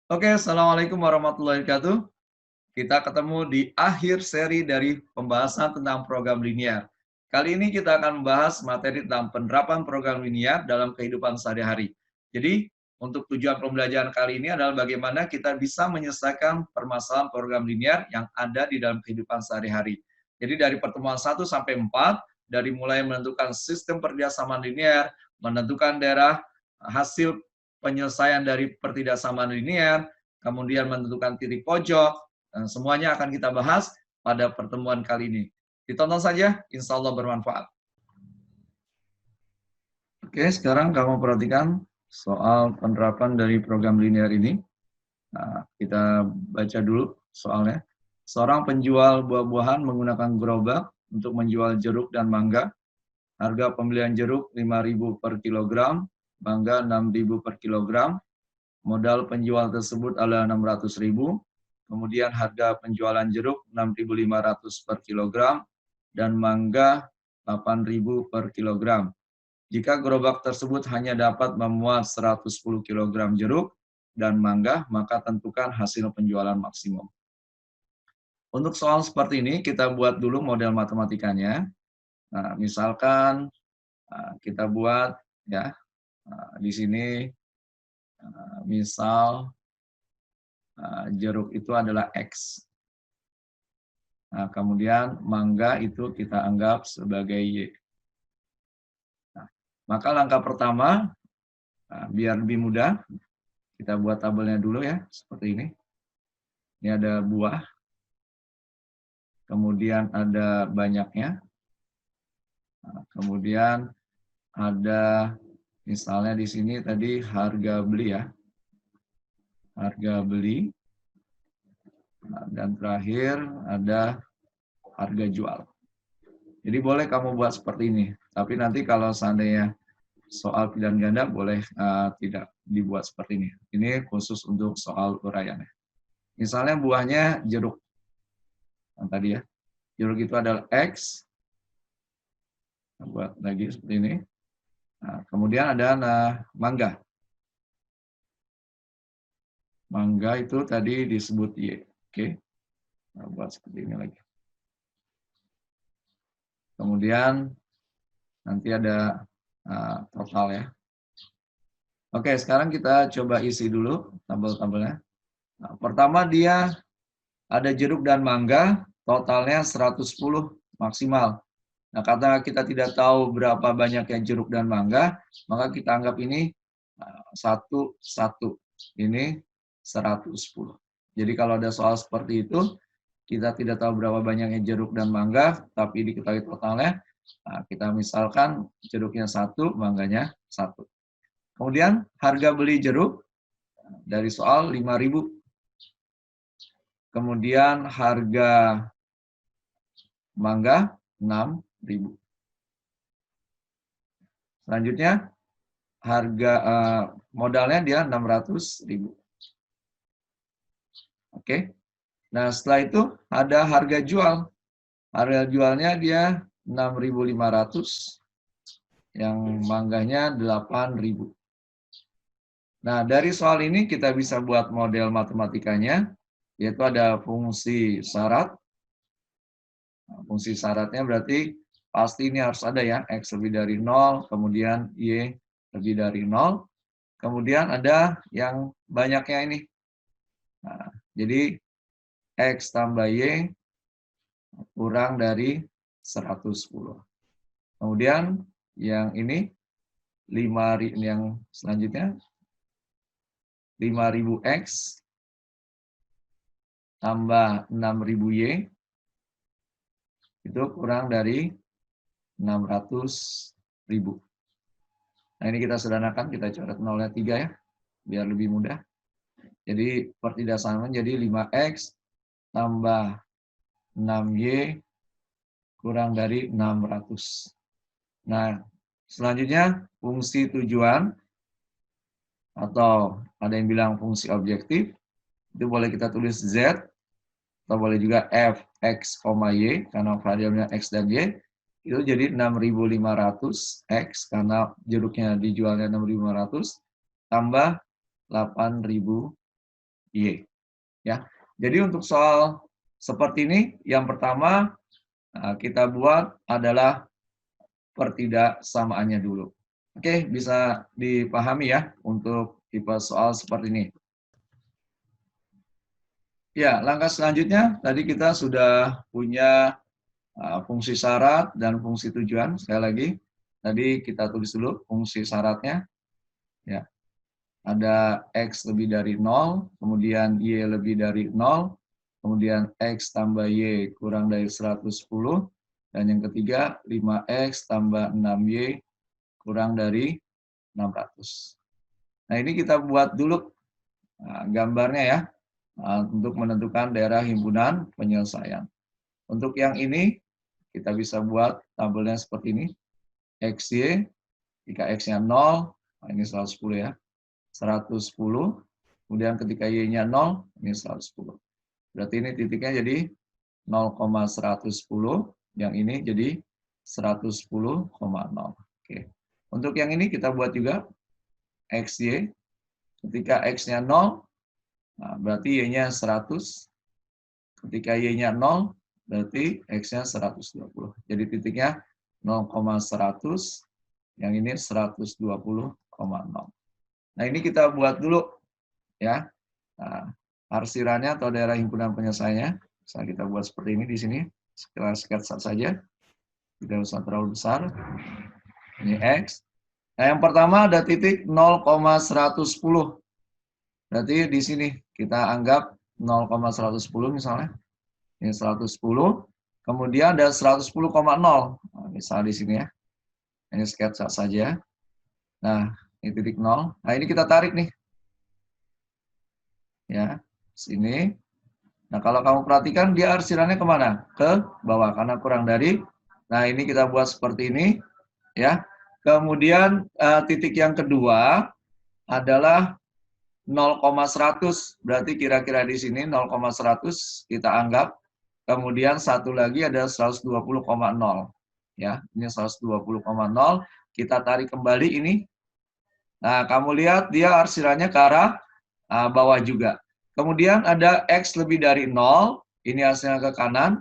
Oke, Assalamualaikum warahmatullahi wabarakatuh. Kita ketemu di akhir seri dari pembahasan tentang program linear. Kali ini kita akan membahas materi tentang penerapan program linear dalam kehidupan sehari-hari. Jadi, untuk tujuan pembelajaran kali ini adalah bagaimana kita bisa menyelesaikan permasalahan program linear yang ada di dalam kehidupan sehari-hari. Jadi dari pertemuan 1 sampai 4, dari mulai menentukan sistem pertidasamaan linear, menentukan daerah hasil penyelesaian dari pertidaksamaan linear, kemudian menentukan titik pojok, semuanya akan kita bahas pada pertemuan kali ini. Ditonton saja, insya Allah bermanfaat. Oke, sekarang kamu perhatikan soal penerapan dari program linear ini. Nah, kita baca dulu soalnya. Seorang penjual buah-buahan menggunakan gerobak untuk menjual jeruk dan mangga. Harga pembelian jeruk 5.000 per kilogram, mangga 6.000 per kilogram. Modal penjual tersebut adalah 600.000. Kemudian harga penjualan jeruk 6.500 per kilogram dan mangga 8.000 per kilogram. Jika gerobak tersebut hanya dapat memuat 110 kg jeruk dan mangga, maka tentukan hasil penjualan maksimum. Untuk soal seperti ini, kita buat dulu model matematikanya. Nah, misalkan kita buat ya di sini misal jeruk itu adalah X. Nah, kemudian mangga itu kita anggap sebagai Y. Nah, maka langkah pertama, biar lebih mudah, kita buat tabelnya dulu ya, seperti ini. Ini ada buah, kemudian ada banyaknya, kemudian ada misalnya di sini tadi harga beli ya, harga beli, dan terakhir ada harga jual. Jadi boleh kamu buat seperti ini, tapi nanti kalau seandainya soal pilihan ganda boleh tidak dibuat seperti ini. Ini khusus untuk soal uraiannya. Misalnya buahnya jeruk, yang tadi ya, jeruk itu adalah X. Buat lagi seperti ini. Nah, kemudian ada mangga. Mangga itu tadi disebut Y. Oke. Nah, buat seperti ini lagi. Kemudian nanti ada total ya. Oke, sekarang kita coba isi dulu tabel-tabelnya. Nah, pertama dia ada jeruk dan mangga, totalnya 110 maksimal. Nah, karena kita tidak tahu berapa banyaknya jeruk dan mangga, maka kita anggap ini 1. Ini 110. Jadi kalau ada soal seperti itu, kita tidak tahu berapa banyaknya jeruk dan mangga, tapi diketahui totalnya, nah, kita misalkan jeruknya 1, mangganya 1. Kemudian harga beli jeruk dari soal 5.000. Kemudian harga mangga 6.000. Selanjutnya harga modalnya dia 600.000. Oke. Nah, setelah itu ada harga jual. Harga jualnya dia 6.500, yang mangganya 8.000. Nah, dari soal ini kita bisa buat model matematikanya, yaitu ada fungsi syarat. Nah, fungsi syaratnya berarti pasti ini harus ada ya, X lebih dari 0, kemudian Y lebih dari 0. Kemudian ada yang banyaknya ini. Nah, jadi X tambah Y kurang dari 110. Kemudian yang ini 5.000, yang selanjutnya 5.000X tambah 6.000Y itu kurang dari 600.000. Nah, ini kita sederhanakan, kita coret nolnya 3 ya, biar lebih mudah. Jadi pertidaksamaan jadi 5X tambah 6Y kurang dari 600. Nah, selanjutnya fungsi tujuan, atau ada yang bilang fungsi objektif, itu boleh kita tulis Z, atau boleh juga F, X, Y, karena variabelnya X dan Y, itu jadi 6.500 X, karena jeruknya dijualnya 6.500, tambah 8.000 Y. Ya. Jadi untuk soal seperti ini, yang pertama kita buat adalah pertidaksamaannya dulu. Oke, bisa dipahami ya untuk tipe soal seperti ini. Ya, langkah selanjutnya tadi kita sudah punya fungsi syarat dan fungsi tujuan. Sekali lagi, tadi kita tulis dulu fungsi syaratnya. Ya, ada X lebih dari 0, kemudian Y lebih dari 0, kemudian X tambah Y kurang dari 110, dan yang ketiga 5X tambah 6Y kurang dari 600. Nah, ini kita buat dulu gambarnya ya, untuk menentukan daerah himpunan penyelesaian. Untuk yang ini, kita bisa buat tabelnya seperti ini. XY, jika X-nya 0, ini 110 ya, 110. Kemudian ketika Y-nya 0, ini 110. Berarti ini titiknya jadi 0,110, yang ini jadi 110,0. Oke. Untuk yang ini kita buat juga XY. Ketika X-nya 0, berarti Y-nya 100. Ketika Y-nya 0, berarti X-nya 120. Jadi titiknya 0,100, yang ini 120,0. Nah, ini kita buat dulu ya. Arsirannya atau daerah himpunan penyelesaiannya. Bisa kita buat seperti ini di sini. Sekitar sketsa saja. Tidak usah terlalu besar. Ini X. Nah, yang pertama ada titik 0,110. Berarti di sini kita anggap 0,110 misalnya. Ini 110. Kemudian ada 110,0. Misalnya di sini ya. Ini sketsa saja. Nah, ini titik 0. Nah, ini kita tarik nih. Ya, sini. Nah, kalau kamu perhatikan dia arsirannya kemana? Ke bawah, karena kurang dari. Nah, ini kita buat seperti ini. Ya. Kemudian titik yang kedua adalah 0,100. Berarti kira-kira di sini 0,100 kita anggap. Kemudian satu lagi ada 120,0. Ya, ini 120,0. Kita tarik kembali ini. Nah, kamu lihat dia arsirannya ke arah bawah juga. Kemudian ada X lebih dari 0, ini arsirannya ke kanan.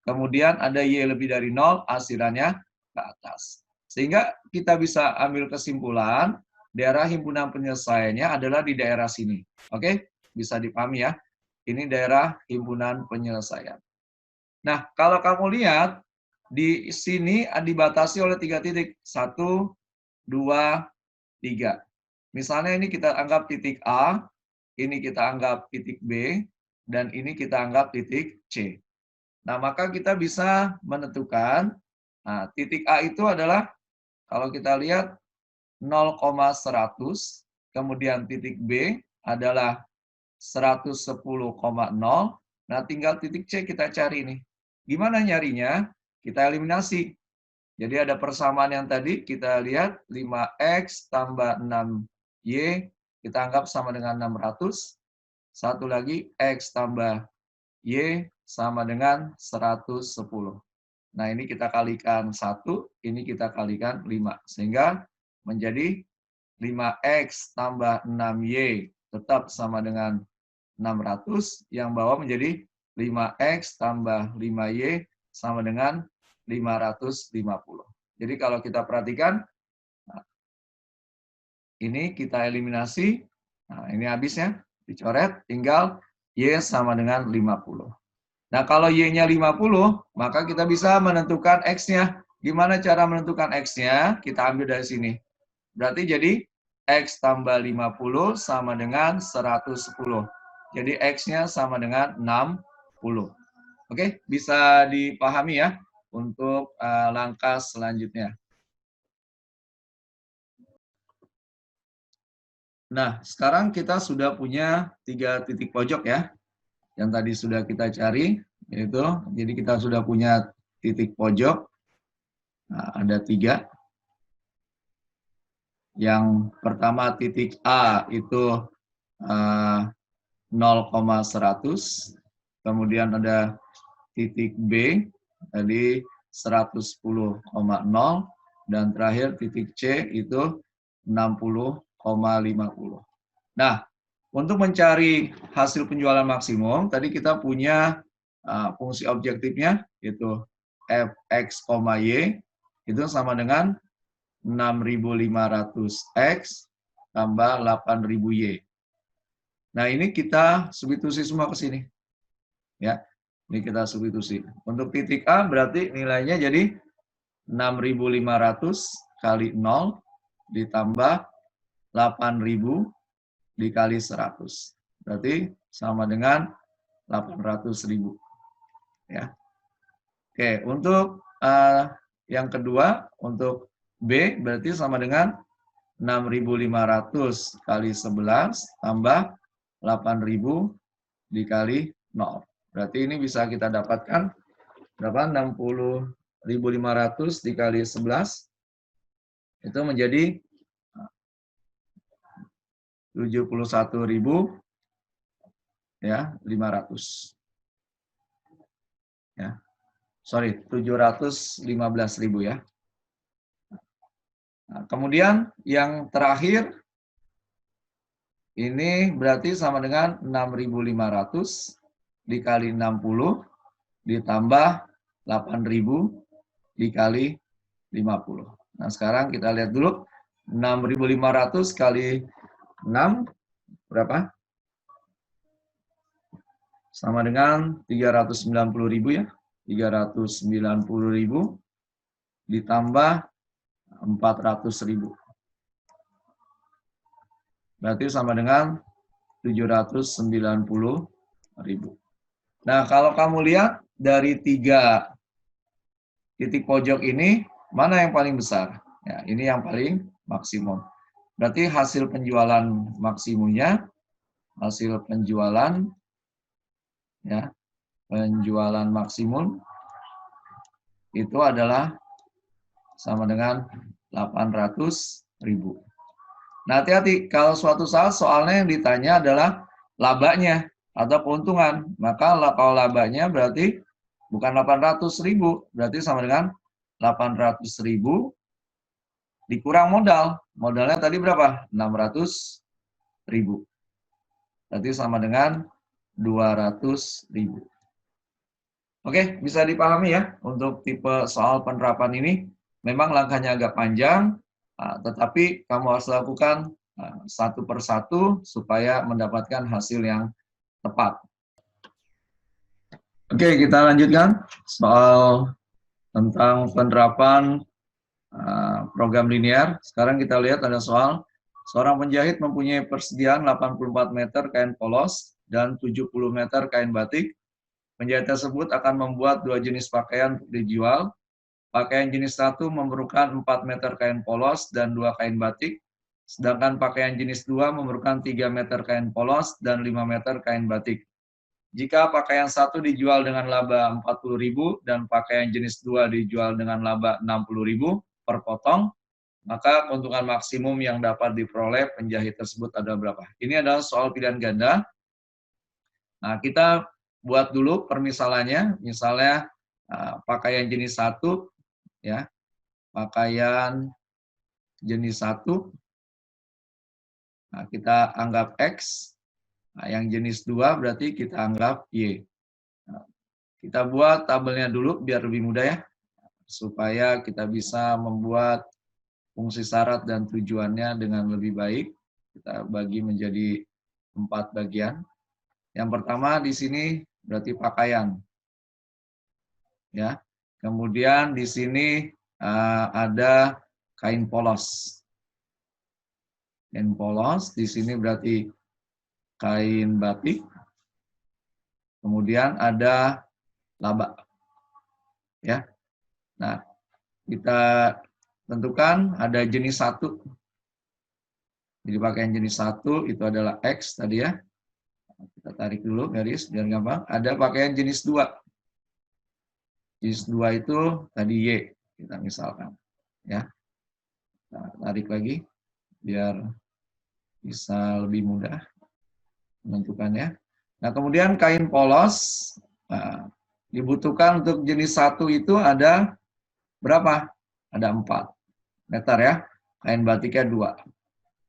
Kemudian ada Y lebih dari 0, arsirannya ke atas. Sehingga kita bisa ambil kesimpulan, daerah himpunan penyelesaiannya adalah di daerah sini. Oke, bisa dipahami ya. Ini daerah himpunan penyelesaian. Nah, kalau kamu lihat, di sini dibatasi oleh 3 titik. 1, 2, 3. Misalnya ini kita anggap titik A, ini kita anggap titik B, dan ini kita anggap titik C. Nah, maka kita bisa menentukan, titik A itu adalah, kalau kita lihat 0,100, kemudian titik B adalah 110,0. Nah, tinggal titik C kita cari nih. Gimana nyarinya? Kita eliminasi. Jadi ada persamaan yang tadi kita lihat 5X tambah 6Y kita anggap sama dengan 600. Satu lagi X tambah Y sama dengan 110. Nah, ini kita kalikan 1, ini kita kalikan 5. Sehingga menjadi 5X tambah 6Y tetap sama dengan 600. Yang bawah menjadi 5X tambah 5Y sama dengan 550. Jadi kalau kita perhatikan, ini kita eliminasi, nah ini habisnya, dicoret, tinggal Y sama dengan 50. Nah, kalau Y-nya 50, maka kita bisa menentukan X-nya. Gimana cara menentukan X-nya? Kita ambil dari sini. Berarti jadi X tambah 50 sama dengan 110. Jadi X-nya sama dengan 60. Oke, bisa dipahami ya untuk langkah selanjutnya. Nah, sekarang kita sudah punya 3 titik pojok ya, yang tadi sudah kita cari, yaitu, jadi kita sudah punya titik pojok, ada 3. Yang pertama titik A itu 0,100, kemudian ada titik B, tadi 110,0, dan terakhir titik C itu 60,50. Nah, Untuk mencari hasil penjualan maksimum, tadi kita punya fungsi objektifnya, yaitu fx, y, itu sama dengan 6.500x tambah 8.000y. Nah, ini kita substitusi semua ke sini. Ya, ini kita substitusi. Untuk titik A berarti nilainya jadi 6.500 kali 0 ditambah 8.000 dikali 100. Berarti sama dengan 800.000. Ya. Oke, untuk yang kedua, untuk B berarti sama dengan 6.500 kali 11 tambah 8.000 dikali 0. Berarti ini bisa kita dapatkan berapa? 60.500 dikali 11 itu menjadi 71.000 ya 500 ya. Sorry, 715.000 ya. Nah, kemudian yang terakhir ini berarti sama dengan 6.500 dikali 60 ditambah 8.000 dikali 50. Nah, sekarang kita lihat dulu 6.500 kali 6 berapa? Sama dengan 390.000 ya. 390.000 ditambah 400.000. Berarti sama dengan 790.000. Nah, kalau kamu lihat dari 3 titik pojok ini, mana yang paling besar? Ya, ini yang paling maksimum. Berarti hasil penjualan maksimumnya, hasil penjualan ya, penjualan maksimum itu adalah sama dengan 800.000. Nah, hati-hati kalau suatu saat soalnya yang ditanya adalah labanya atau keuntungan, maka kalau labanya berarti bukan 800.000, berarti sama dengan 800.000 dikurang modal. Modalnya tadi berapa? 600.000. Berarti sama dengan 200.000. Oke, bisa dipahami ya untuk tipe soal penerapan ini. Memang langkahnya agak panjang, tetapi kamu harus lakukan satu persatu supaya mendapatkan hasil yang tepat. Oke, kita lanjutkan soal tentang penerapan program linear. Sekarang kita lihat ada soal, seorang penjahit mempunyai persediaan 84 meter kain polos dan 70 meter kain batik. Penjahit tersebut akan membuat 2 jenis pakaian untuk dijual. Pakaian jenis 1 memerlukan 4 meter kain polos dan 2 kain batik, sedangkan pakaian jenis 2 memerlukan 3 meter kain polos dan 5 meter kain batik. Jika pakaian 1 dijual dengan laba 40.000 dan pakaian jenis 2 dijual dengan laba 60.000 per potong, maka keuntungan maksimum yang dapat diperoleh penjahit tersebut adalah berapa? Ini adalah soal pilihan ganda. Nah, kita buat dulu permisalannya, misalnya pakaian jenis 1, ya, pakaian jenis 1, nah, kita anggap X, nah, yang jenis 2 berarti kita anggap Y. Nah, kita buat tabelnya dulu biar lebih mudah ya, supaya kita bisa membuat fungsi syarat dan tujuannya dengan lebih baik. Kita bagi menjadi 4 bagian. Yang pertama di sini berarti pakaian. Ya. Kemudian di sini ada kain polos. Kain polos di sini berarti kain batik. Kemudian ada laba. Ya. Nah, kita tentukan ada jenis 1. Jadi pakaian jenis 1 itu adalah X tadi ya. Kita tarik dulu garis biar gampang. Ada pakaian jenis 2. Jenis 2 itu tadi Y, kita misalkan. Ya. Nah, tarik lagi biar bisa lebih mudah menentukannya. Nah, kemudian kain polos. Nah, dibutuhkan untuk jenis 1 itu ada berapa? Ada 4 meter ya. Kain batiknya 2.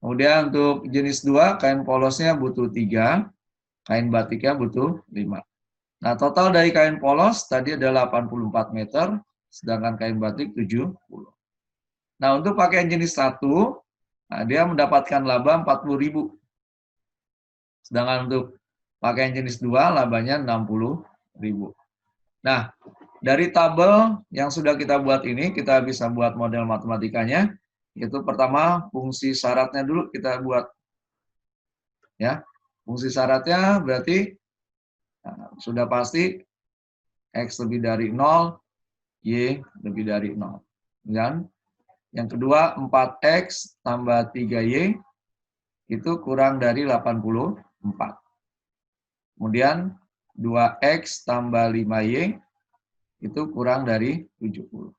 Kemudian untuk jenis 2, kain polosnya butuh 3, kain batiknya butuh 5. Nah, total dari kain polos tadi ada 84 meter, sedangkan kain batik 70. Nah, untuk pakaian jenis 1, nah, dia mendapatkan laba 40.000. Sedangkan untuk pakaian jenis 2, labanya 60.000. Nah, dari tabel yang sudah kita buat ini, kita bisa buat model matematikanya. Yaitu pertama, fungsi syaratnya dulu kita buat. Ya, fungsi syaratnya berarti sudah pasti X lebih dari 0, Y lebih dari 0. Dan yang kedua, 4X tambah 3Y itu kurang dari 84. Kemudian 2X tambah 5Y itu kurang dari 70.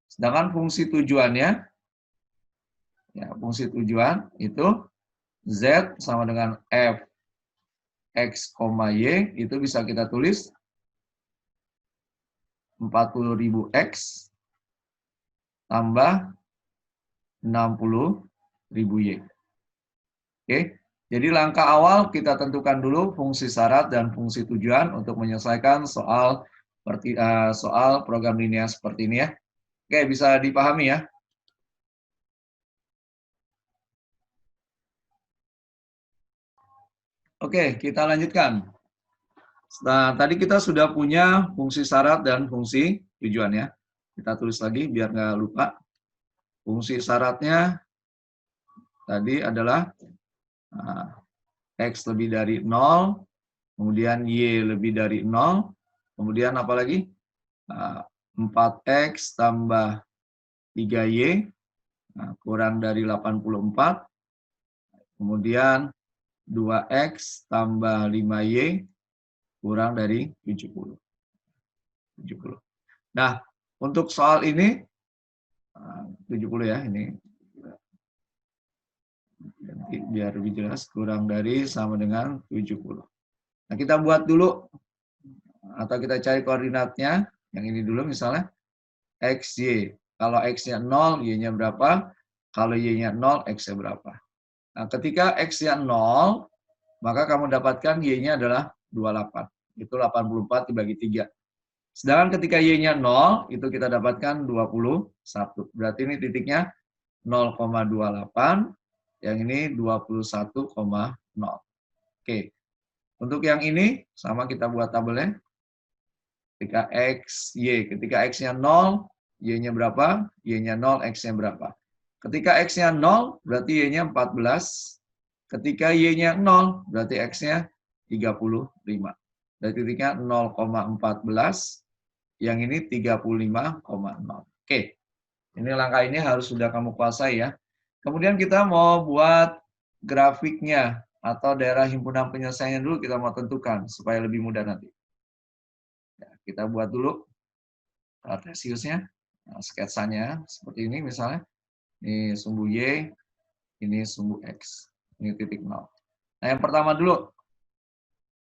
Sedangkan fungsi tujuannya, ya, fungsi tujuan itu Z sama dengan F X, Y, itu bisa kita tulis 40.000 X tambah 60.000 Y. Oke, jadi langkah awal kita tentukan dulu fungsi syarat dan fungsi tujuan untuk menyelesaikan soal program linear seperti ini ya. Oke, bisa dipahami ya. Oke, kita lanjutkan. Nah, tadi kita sudah punya fungsi syarat dan fungsi tujuan ya. Kita tulis lagi biar nggak lupa. Fungsi syaratnya tadi adalah X lebih dari 0, kemudian Y lebih dari 0, kemudian apa lagi? 4X tambah 3Y kurang dari 84, kemudian 2X tambah 5Y kurang dari 70. Nah, untuk soal ini, 70 ya, ini biar lebih jelas, kurang dari sama dengan 70. Nah, kita buat dulu, atau kita cari koordinatnya, yang ini dulu misalnya, X, Y. Kalau X-nya 0, Y-nya berapa? Kalau Y-nya 0, X-nya berapa? Nah, ketika X-nya 0, maka kamu dapatkan Y-nya adalah 28. Itu 84 dibagi 3. Sedangkan ketika Y-nya 0, itu kita dapatkan 21. Berarti ini titiknya 0,28, yang ini 21,0. Oke. Untuk yang ini, sama kita buat tabelnya. Ketika X, Y. Ketika X-nya 0, Y-nya berapa? Y-nya 0, X-nya berapa? Ketika X-nya 0, berarti Y-nya 14. Ketika Y-nya 0, berarti X-nya 35. Dari titiknya 0,14, yang ini 35,0. Oke, ini langkah ini harus sudah kamu kuasai ya. Kemudian kita mau buat grafiknya atau daerah himpunan penyelesaiannya dulu kita mau tentukan supaya lebih mudah nanti. Ya, kita buat dulu kartesiusnya, sketsanya seperti ini misalnya. Ini sumbu Y, ini sumbu X, ini titik 0. Nah, yang pertama dulu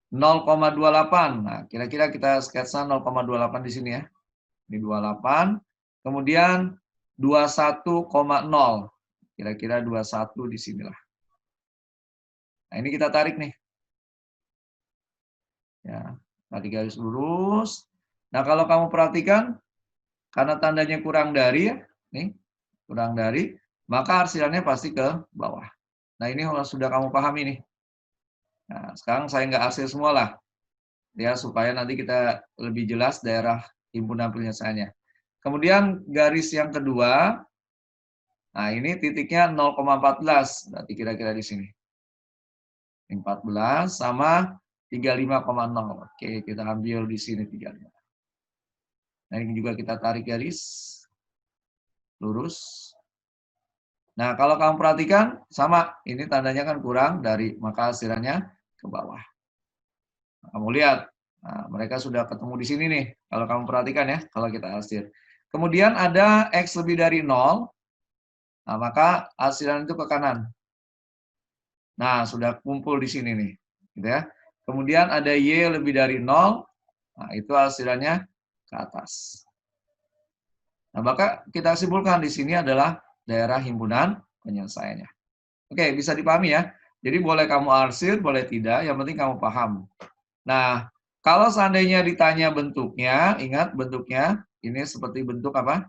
0,28. Nah, kira-kira kita sketsa 0,28 di sini ya. Ini 28. Kemudian 21,0. Kira-kira 21 di sinilah. Nah, ini kita tarik nih. Ya, tarik garis lurus. Nah, kalau kamu perhatikan, karena tandanya kurang dari ya, nih, kurang dari, maka arsilannya pasti ke bawah. Nah, ini sudah kamu pahami nih. Nah, sekarang saya nggak arsir semua lah. Ya, supaya nanti kita lebih jelas daerah himpunan penyelesaiannya. Kemudian garis yang kedua, nah ini titiknya 0,14, berarti kira-kira di sini. 14 sama 35,0. Oke, kita ambil di sini 35. Nah, ini juga kita tarik garis lurus. Nah, kalau kamu perhatikan, sama, ini tandanya kan kurang dari, maka hasilnya ke bawah. Nah, kamu lihat, nah, mereka sudah ketemu di sini nih, kalau kamu perhatikan ya, kalau kita arsir. Kemudian ada X lebih dari 0, nah, maka arsiran itu ke kanan. Nah, sudah kumpul di sini nih, gitu ya. Kemudian ada Y lebih dari 0, nah itu arsirannya ke atas. Nah, maka kita simpulkan di sini adalah daerah himpunan penyelesaiannya. Oke, bisa dipahami ya. Jadi boleh kamu arsir, boleh tidak, yang penting kamu paham. Nah, kalau seandainya ditanya bentuknya, ingat bentuknya ini seperti bentuk apa?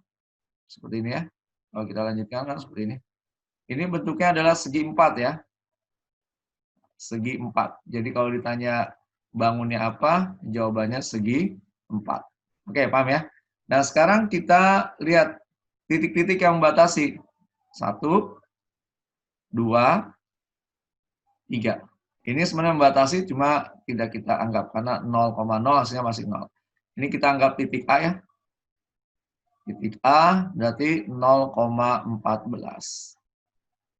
Seperti ini ya. Kalau kita lanjutkan kan seperti ini. Ini bentuknya adalah segi 4 ya. Segi 4. Jadi kalau ditanya bangunnya apa, jawabannya segi 4. Oke, paham ya? Nah, sekarang kita lihat titik-titik yang membatasi. 1, 2, 3. Ini sebenarnya membatasi, cuma tidak kita anggap karena 0,0 hasilnya masih 0. Ini kita anggap titik A ya. Titik A berarti 0,14.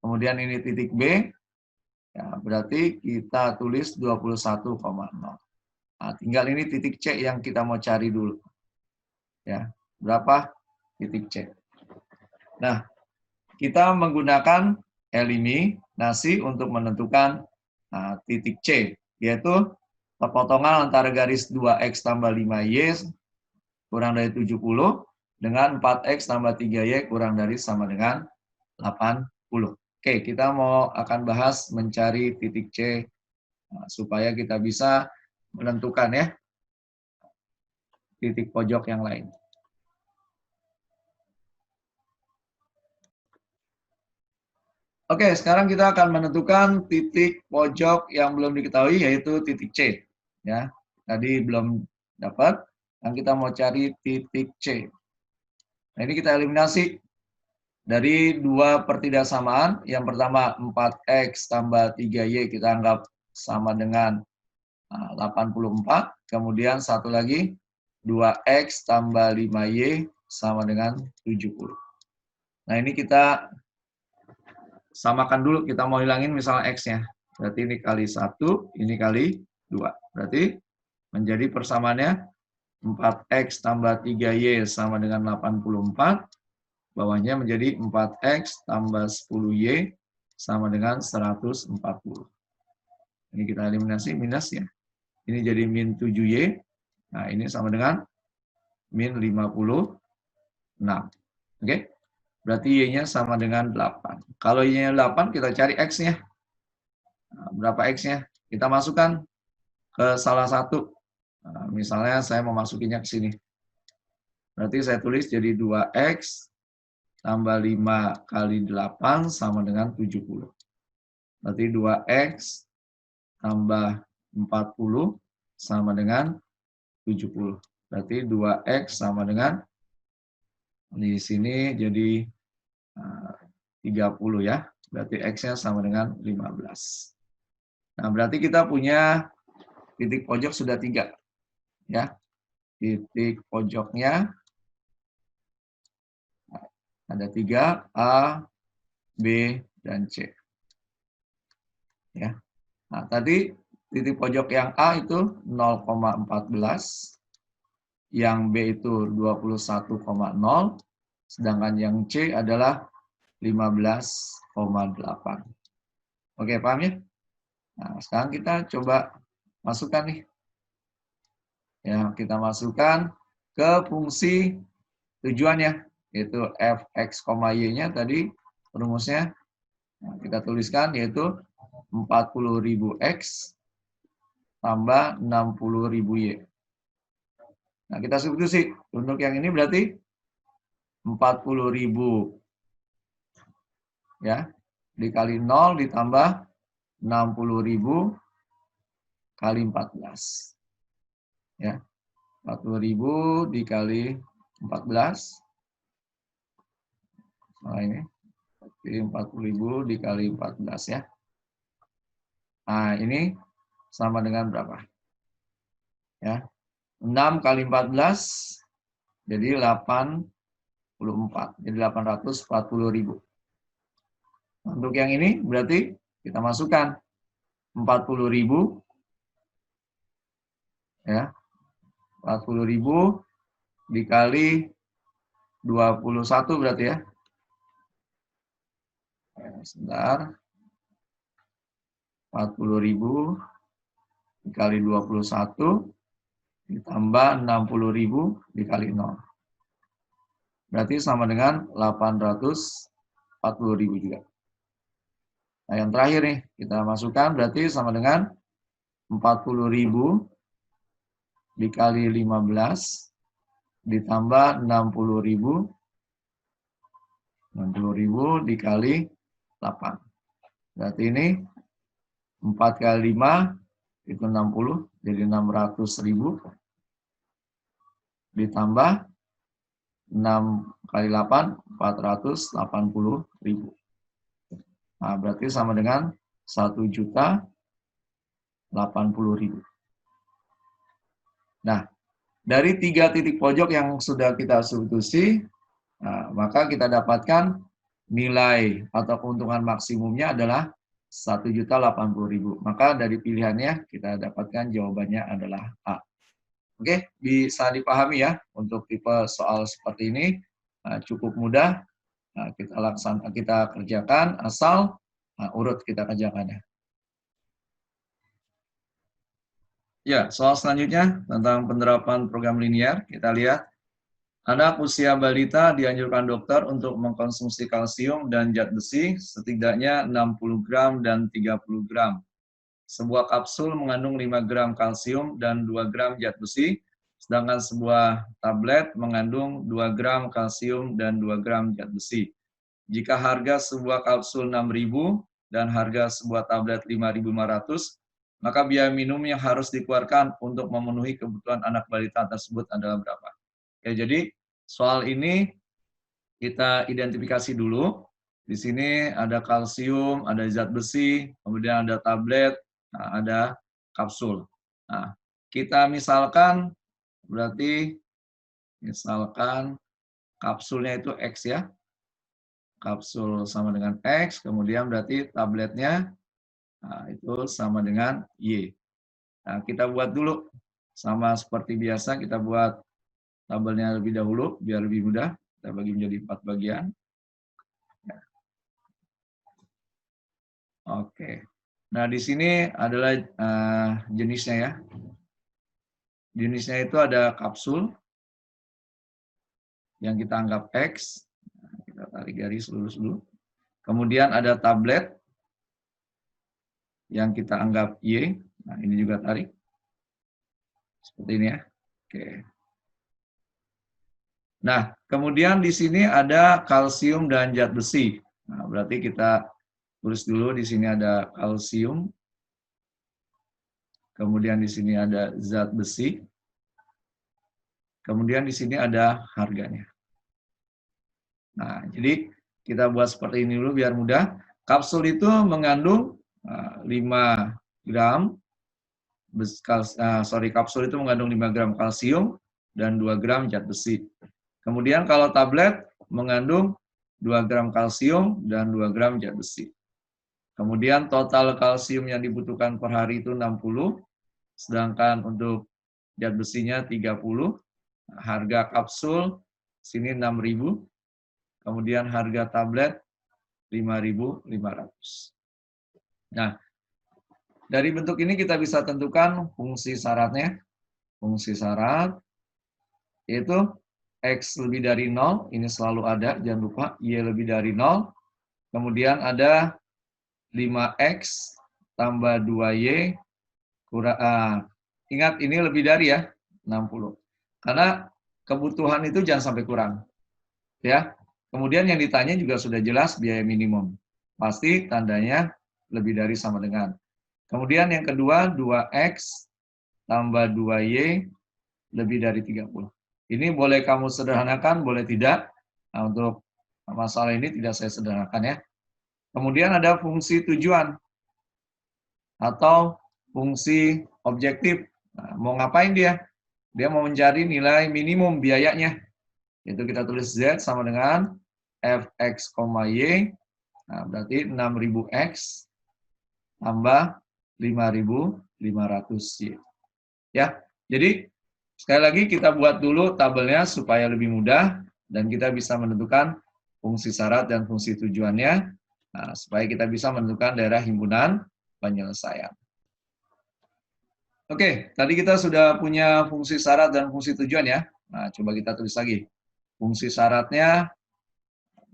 Kemudian ini titik B, ya berarti kita tulis 21,0. Nah, tinggal ini titik C yang kita mau cari dulu. Ya, berapa titik C? Nah, kita menggunakan eliminasi untuk menentukan titik C, yaitu perpotongan antara garis 2X tambah 5Y kurang dari 70 dengan 4X tambah 3Y kurang dari sama dengan 80. Oke, kita akan bahas mencari titik C supaya kita bisa menentukan ya titik pojok yang lain. Oke, sekarang kita akan menentukan titik pojok yang belum diketahui, yaitu titik C. Ya, tadi belum dapat, dan kita mau cari titik C. Nah, ini kita eliminasi dari dua pertidaksamaan. Yang pertama 4X tambah 3Y kita anggap sama dengan 84. Kemudian satu lagi 2X tambah 5Y sama dengan 70. Nah, ini kita samakan dulu, kita mau hilangin misalnya X-nya. Berarti ini kali 1, ini kali 2. Berarti menjadi persamaannya 4X tambah 3Y sama dengan 84. Bawahnya menjadi 4X tambah 10Y sama dengan 140. Ini kita eliminasi minus ya. Ini jadi min 7Y. Nah, ini sama dengan min 56. Oke? Berarti Y-nya sama dengan 8. Kalau Y-nya 8, kita cari X-nya. Nah, berapa X-nya? Kita masukkan ke salah satu. Nah, misalnya saya mau masukinnya ke sini. Berarti saya tulis jadi 2X tambah 5 kali 8 sama dengan 70. Berarti 2X tambah 40 sama dengan 70. Berarti 2X sama dengan, di sini jadi 30 ya. Berarti X-nya sama dengan 15. Nah, berarti kita punya titik pojok sudah 3. Ya. Titik pojoknya ada 3, A, B, dan C. Ya. Nah, tadi titik pojok yang A itu 0,14, yang B itu 21,0, sedangkan yang C adalah 15,8. Oke, paham ya? Nah, sekarang kita coba masukkan nih. Ya, kita masukkan ke fungsi tujuannya, yaitu fx, y-nya tadi rumusnya kita tuliskan yaitu 40.000x tambah 60.000y. Nah, kita substitusi. Untuk yang ini berarti 40.000 ya dikali 0 ditambah 60.000 kali 14. Ya. 40.000 dikali 14. Nah, ini 40.000 dikali 14 ya. Nah, ini sama dengan berapa? Ya. 6 kali 14 jadi 84. Jadi 840.000. Untuk yang ini berarti kita masukkan 40.000 ya. 40.000 dikali 21 berarti ya. Sebentar. 40.000 dikali 21 ditambah 60.000 dikali 0. Berarti sama dengan 840.000 juga. Nah, yang terakhir nih, kita masukkan berarti sama dengan 40.000 dikali 15 ditambah 60.000 dikali 8. Berarti ini 4 kali 5 itu 60, jadi 600.000 ditambah 6 kali 8, 480.000. Nah, berarti sama dengan 1.080.000. Nah, dari 3 titik pojok yang sudah kita substitusi, nah, maka kita dapatkan nilai atau keuntungan maksimumnya adalah 1.080.000. Maka dari pilihannya kita dapatkan jawabannya adalah A. Oke, bisa dipahami ya untuk tipe soal seperti ini cukup mudah. Nah, kita kerjakan asal urut kita kerjakannya. Ya, soal selanjutnya tentang penerapan program linear. Kita lihat, anak usia balita dianjurkan dokter untuk mengkonsumsi kalsium dan zat besi setidaknya 60 gram dan 30 gram. Sebuah kapsul mengandung 5 gram kalsium dan 2 gram zat besi, sedangkan sebuah tablet mengandung 2 gram kalsium dan 2 gram zat besi. Jika harga sebuah kapsul 6.000 dan harga sebuah tablet 5.500, maka biaya minum yang harus dikeluarkan untuk memenuhi kebutuhan anak balita tersebut adalah berapa? Ya, jadi soal ini kita identifikasi dulu. Di sini ada kalsium, ada zat besi, kemudian ada tablet, ada kapsul. Nah, kita misalkan berarti misalkan kapsulnya itu X ya. Kapsul sama dengan X, kemudian berarti tabletnya itu sama dengan Y. Nah, kita buat dulu. Sama seperti biasa, kita buat tabelnya lebih dahulu, biar lebih mudah. Kita bagi menjadi 4 bagian. Oke. Nah, di sini adalah jenisnya ya. Jenisnya itu ada kapsul, yang kita anggap X. Kita tarik garis lurus dulu. Kemudian ada tablet, yang kita anggap Y. Nah, ini juga tarik. Seperti ini ya. Oke. Nah, kemudian di sini ada kalsium dan zat besi. Nah, berarti kita tulis dulu di sini ada kalsium. Kemudian di sini ada zat besi. Kemudian di sini ada harganya. Nah, jadi kita buat seperti ini dulu biar mudah. Kapsul itu mengandung 5 gram kapsul itu mengandung 5 gram kalsium dan 2 gram zat besi. Kemudian kalau tablet mengandung 2 gram kalsium dan 2 gram zat besi. Kemudian total kalsium yang dibutuhkan per hari itu 60, sedangkan untuk zat besinya 30. Harga kapsul sini 6.000, kemudian harga tablet 5.500. Nah, dari bentuk ini kita bisa tentukan fungsi syaratnya. Fungsi syarat yaitu X lebih dari 0, ini selalu ada, jangan lupa, Y lebih dari 0. Kemudian ada 5X tambah 2Y, ingat ini lebih dari ya, 60. Karena kebutuhan itu jangan sampai kurang. Ya. Kemudian yang ditanya juga sudah jelas biaya minimum. Pasti tandanya lebih dari sama dengan. Kemudian yang kedua, 2X tambah 2Y lebih dari 30. Ini boleh kamu sederhanakan, boleh tidak. Nah, untuk masalah ini tidak saya sederhanakan ya. Kemudian ada fungsi tujuan atau fungsi objektif. Nah, mau ngapain dia? Dia mau mencari nilai minimum biayanya. Itu kita tulis Z sama dengan Fx, Y. Nah, berarti 6.000X tambah 5.500Y. Ya, jadi sekali lagi kita buat dulu tabelnya supaya lebih mudah dan kita bisa menentukan fungsi syarat dan fungsi tujuannya, supaya kita bisa menentukan daerah himpunan penyelesaian. Oke, tadi kita sudah punya fungsi syarat dan fungsi tujuan ya. Nah, coba kita tulis lagi. Fungsi syaratnya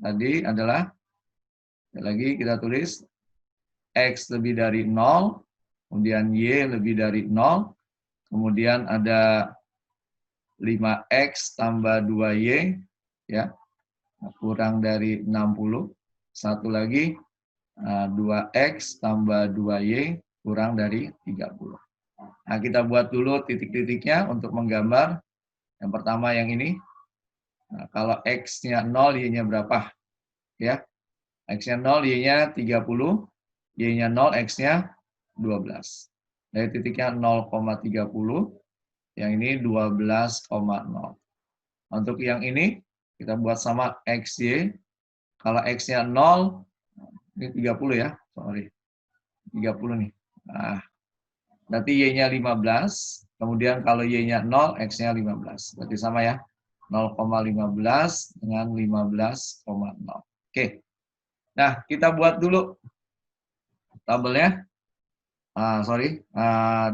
tadi adalah, lagi kita tulis X lebih dari 0, kemudian Y lebih dari 0, kemudian ada 5X tambah 2Y, ya, kurang dari 60. Satu lagi, 2X tambah 2Y kurang dari 30. Nah, kita buat dulu titik-titiknya untuk menggambar. Yang pertama yang ini. Nah, kalau X-nya 0, Y-nya berapa? Ya, X-nya 0, Y-nya 30, Y-nya 0, X-nya 12. Dari titiknya 0,30, yang ini 12,0. Untuk yang ini, kita buat sama XY. Kalau X-nya 0, ini 30 ya, sorry. 30 nih. Nah, berarti Y-nya 15, kemudian kalau Y-nya 0, X-nya 15. Berarti sama ya, 0,15 dengan 15,0. Oke, nah kita buat dulu tabelnya.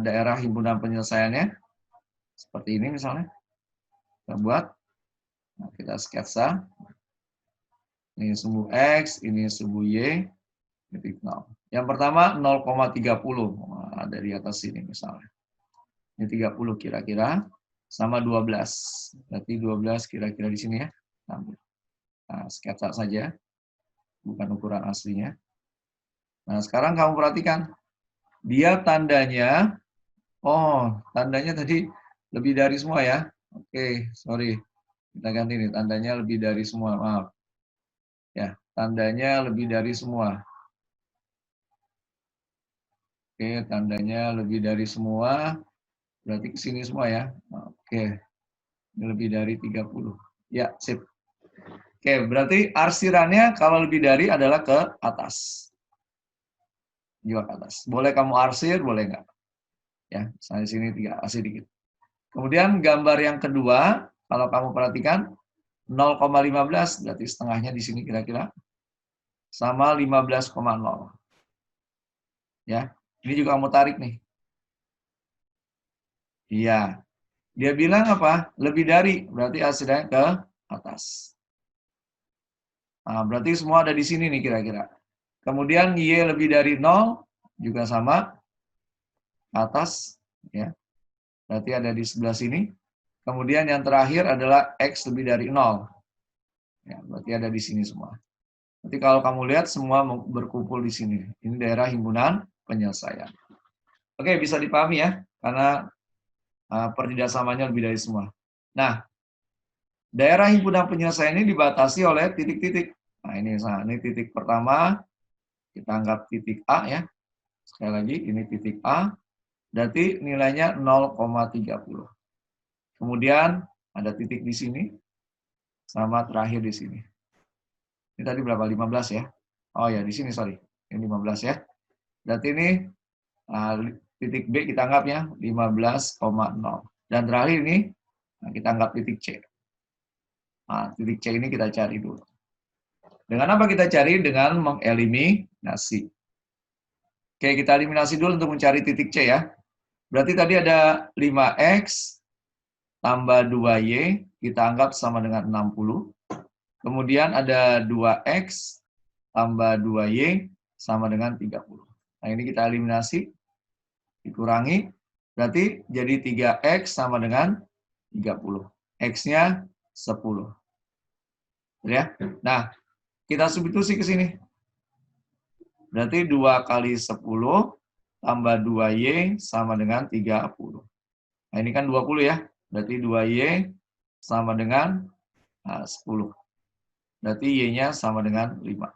Daerah himpunan penyelesaiannya. Seperti ini misalnya. Kita buat, nah, kita sketsa. Ini sumbu X, ini sumbu Y, titik 0. Yang pertama 0,30, nah, dari atas sini misalnya. Ini 30 kira-kira, sama 12. Berarti 12 kira-kira di sini ya. Nah, sketsa saja, bukan ukuran aslinya. Nah, sekarang kamu perhatikan. Dia tandanya, tandanya tadi lebih dari semua ya. Oke, sorry. Kita ganti nih, tandanya lebih dari semua, maaf. Ya, tandanya lebih dari semua. Oke, tandanya lebih dari semua. Berarti ke sini semua ya. Oke. Ini lebih dari 30. Ya, sip. Oke, berarti arsirannya kalau lebih dari adalah ke atas. Juga ke atas. Boleh kamu arsir, boleh enggak. Ya, misalnya sini 3, arsir dikit. Kemudian gambar yang kedua, kalau kamu perhatikan, 0,15, berarti setengahnya di sini kira-kira. Sama 15,0. Ya, ini juga kamu tarik nih. Iya. Dia bilang apa? Lebih dari, berarti hasilnya ke atas. Nah, berarti semua ada di sini nih kira-kira. Kemudian Y lebih dari 0, juga sama, atas. Ya. Berarti ada di sebelah sini. Kemudian yang terakhir adalah X lebih dari 0. Ya, berarti ada di sini semua. Nanti kalau kamu lihat semua berkumpul di sini. Ini daerah himpunan penyelesaian. Oke, bisa dipahami ya, karena kerjasamanya lebih dari semua. Nah, daerah himpunan penyelesaian ini dibatasi oleh titik-titik. Nah, ini titik pertama, kita anggap titik A ya. Sekali lagi, ini titik A, berarti nilainya 0,30. Kemudian ada titik di sini, sama terakhir di sini. Ini tadi berapa? 15 ya? Oh ya, di sini, sorry. Ini 15 ya. Berarti ini titik B kita anggapnya 15,0. Dan terakhir ini, kita anggap titik C. Nah, titik C ini kita cari dulu. Dengan apa kita cari? Dengan mengeliminasi. Oke, kita eliminasi dulu untuk mencari titik C ya. Berarti tadi ada 5X tambah 2Y, kita anggap sama dengan 60. Kemudian ada 2X tambah 2Y sama dengan 30. Nah, ini kita eliminasi, dikurangi, berarti jadi 3X sama dengan 30. X-nya 10. Ya. Nah, kita substitusi ke sini. Berarti 2 kali 10 tambah 2Y sama dengan 30. Nah, ini kan 20 ya. Berarti 2Y sama dengan 10. Berarti Y-nya sama dengan 5.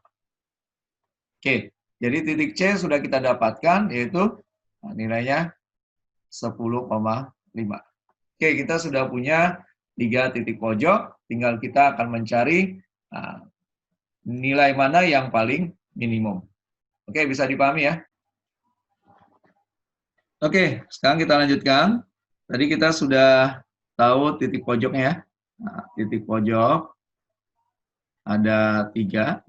Oke, jadi titik C sudah kita dapatkan, yaitu nilainya 10,5. Oke, kita sudah punya 3 titik pojok, tinggal kita akan mencari nilai mana yang paling minimum. Oke, bisa dipahami ya? Oke, sekarang kita lanjutkan. Tadi kita sudah tahu titik pojoknya ya. Nah, titik pojok ada 3,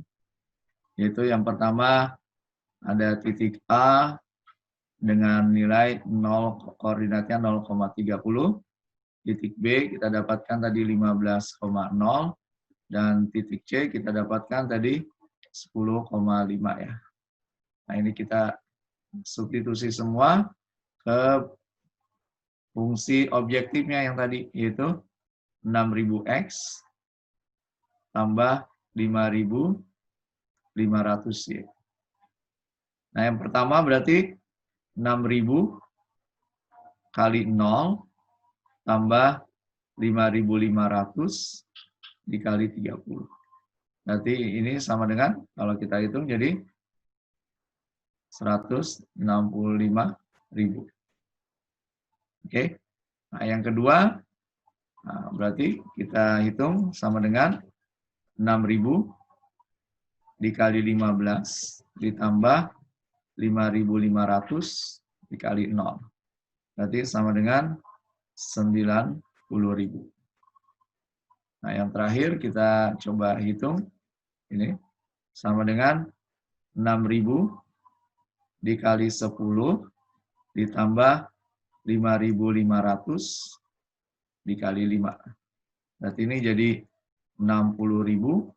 yaitu yang pertama ada titik A dengan nilai 0, koordinatnya 0,30. Titik B kita dapatkan tadi 15,0. Dan titik C kita dapatkan tadi 10,5 ya. Nah, ini kita substitusi semua ke fungsi objektifnya yang tadi, yaitu 6.000X tambah 5.500Y. Nah, yang pertama berarti 6.000 kali 0 tambah 5.500 dikali 30. Berarti ini sama dengan, kalau kita hitung jadi 165.000. Oke. Nah, yang kedua, berarti kita hitung sama dengan 6.000 dikali 15 ditambah 5.500 dikali 0. Berarti sama dengan 90.000. Nah, yang terakhir kita coba hitung. Ini sama dengan 6.000 dikali 10 ditambah 5.500 dikali 5. Berarti ini jadi 60.000.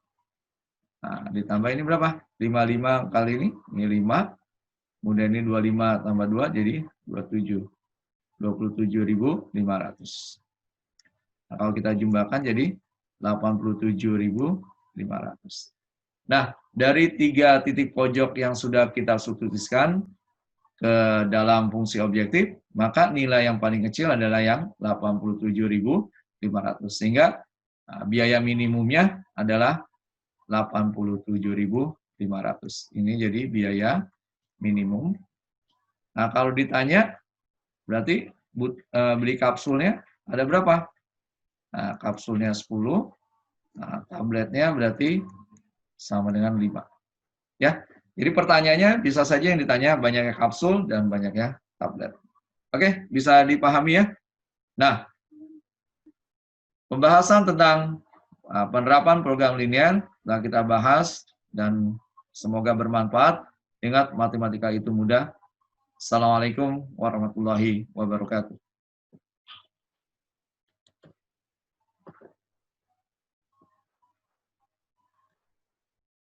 Nah, ditambah ini berapa? 55 kali ini 5. Kemudian ini 25 tambah 2 jadi 27. 27.500. Nah, kalau kita jumlahkan jadi 87.500. Nah, dari 3 titik pojok yang sudah kita substitusikan ke dalam fungsi objektif, maka nilai yang paling kecil adalah yang 87.500. Sehingga biaya minimumnya adalah 87.500. Ini jadi biaya minimum. Nah, kalau ditanya, berarti beli kapsulnya ada berapa? Nah, kapsulnya 10. Nah, tabletnya berarti sama dengan 5. Ya, jadi pertanyaannya bisa saja yang ditanya banyaknya kapsul dan banyaknya tablet. Oke, bisa dipahami ya? Nah, pembahasan tentang penerapan program linear telah kita bahas dan semoga bermanfaat. Ingat, matematika itu mudah. Assalamualaikum warahmatullahi wabarakatuh.